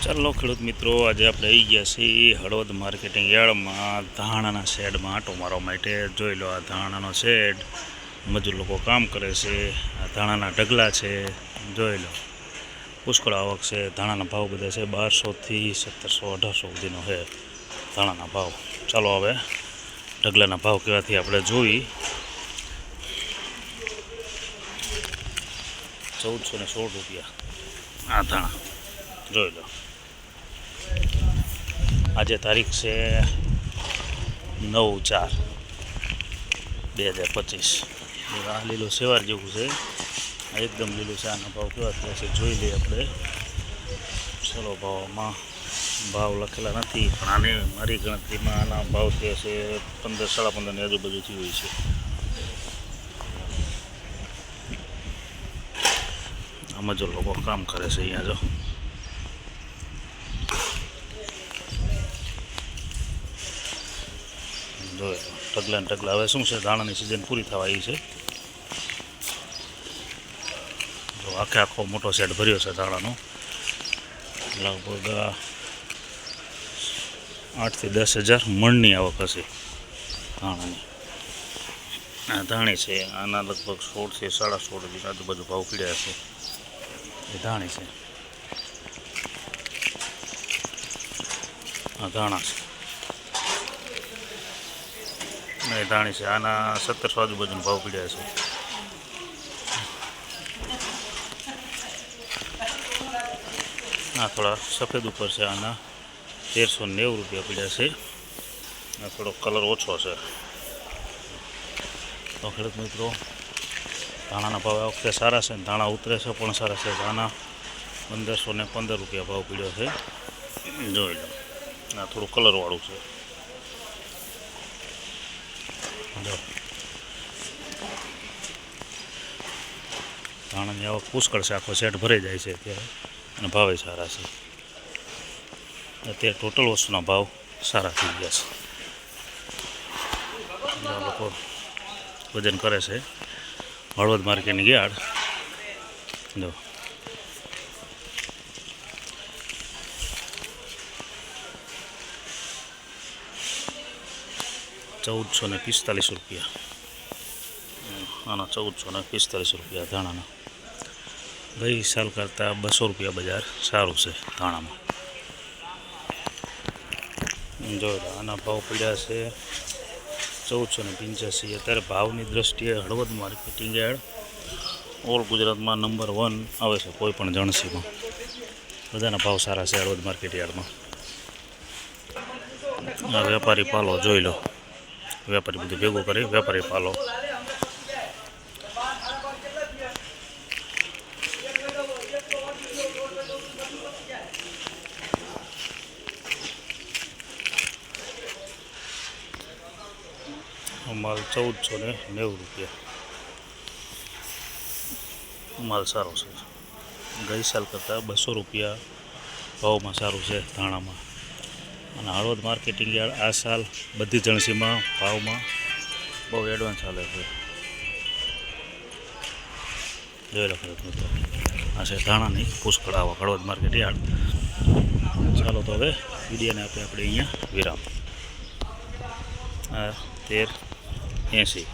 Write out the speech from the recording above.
ચાલો ખેડૂત મિત્રો, આજે આપણે આવી ગયા છીએ હળવદ માર્કેટિંગ યાર્ડમાં ધાણાના શેડમાં આંટો મારવા માટે. જોઈ લો, આ ધાણાનો શેડ, મજૂર લોકો કામ કરે છે. આ ધાણાના ઢગલા છે, જોઈ લો. પુષ્કળ આવક છે. ધાણાના ભાવ બધા છે 1200થી 1700 1800 સુધીનો છે ધાણાના ભાવ. ચાલો હવે ઢગલાના ભાવ કેવાથી આપણે જોઈ. 1416 રૂપિયા આ ધાણા, જોઈ લો. આજે તારીખ છે 9/4/2025. આ લીલું સેવાર જેવું છે, એકદમ લીલું છે. આના ભાવ કેવા થયા છે જોઈ લઈએ આપણે. ચલો, ભાવ લખેલા નથી, પણ આની મારી ગણતરીમાં આના ભાવ થયા છે 15-15.5 આજુબાજુથી હોય છે. આમાં જો લોકો કામ કરે છે અહીંયા જો. જોઈએ ઢગલા ને ઢગલા. હવે શું છે, ધાણાની સિઝન પૂરી થવા આવી છે. જો આખો મોટો સેટ ભર્યો છે ધાણાનો. લગભગ 8 થી 10 હજાર મણની આવક હશે ધાણાની. આ ધાણી છે, આના લગભગ 16 થી 16.5 આજુબાજુ ભાવ પીડ્યા છે. એ ધાણી છે, આ ધાણા છે. એ ધાણી છે, આના 1700 આજુબાજુનો ભાવ પીડ્યા છે. આ થોડા સફેદ ઉપર છે, આના 1390 રૂપિયા પીડ્યા છે. આ થોડો કલર ઓછો છે. તો ખેડૂત મિત્રો, ધાણાના ભાવ આ વખતે સારા છે. ધાણા ઉતરે છે પણ સારા છે. આના 1515 રૂપિયા ભાવ પીડ્યો છે, જોઈ લો. આ થોડું કલરવાળું છે. ધાણાની આવક પુષ્કળ છે, આખો સેટ ભરાઈ જાય છે અત્યારે, અને ભાવે સારા છે. અત્યારે ટોટલ વસ્તુના ભાવ સારા થઈ ગયા છે. લોકો વજન કરે છે હળવદ માર્કેટની યાર્ડ. જો 1445 રૂપિયા. આના 1445 રૂપિયા ધાણાના. ગઈ સાલ કરતાં 200 રૂપિયા બજાર સારું છે ધાણામાં. જો આના ભાવ પડ્યા છે 1485. અત્યારે ભાવની દ્રષ્ટિએ હળવદ માર્કેટિંગ યાર્ડ ઓલ ગુજરાતમાં નંબર 1 આવે છે કોઈ પણ જણસીમાં. બધાના ભાવ સારા છે હળવદ માર્કેટ યાર્ડમાં. આ વેપારી પાલો જોઈ લો. વેપારી બધું ભેગું કરી વેપારી પાલો. માલ 1490 રૂપિયા. માલ સારો છે. ગઈ સાલ કરતાં 200 રૂપિયા ભાવમાં સારું છે ધાણામાં. અને હળવદ માર્કેટિંગ યાર્ડ આ સાલ બધી જણસીમાં ભાવમાં બહુ એડવાન્સ ચાલે છે. જોઈ લો ખેડૂત મિત્રો, આ છે ધાણાની પુષ્કળ આવક હળવદ માર્કેટ યાર્ડ. ચાલો તો હવે વિડીયોને આપણે અહીંયા વિરામ. 1380.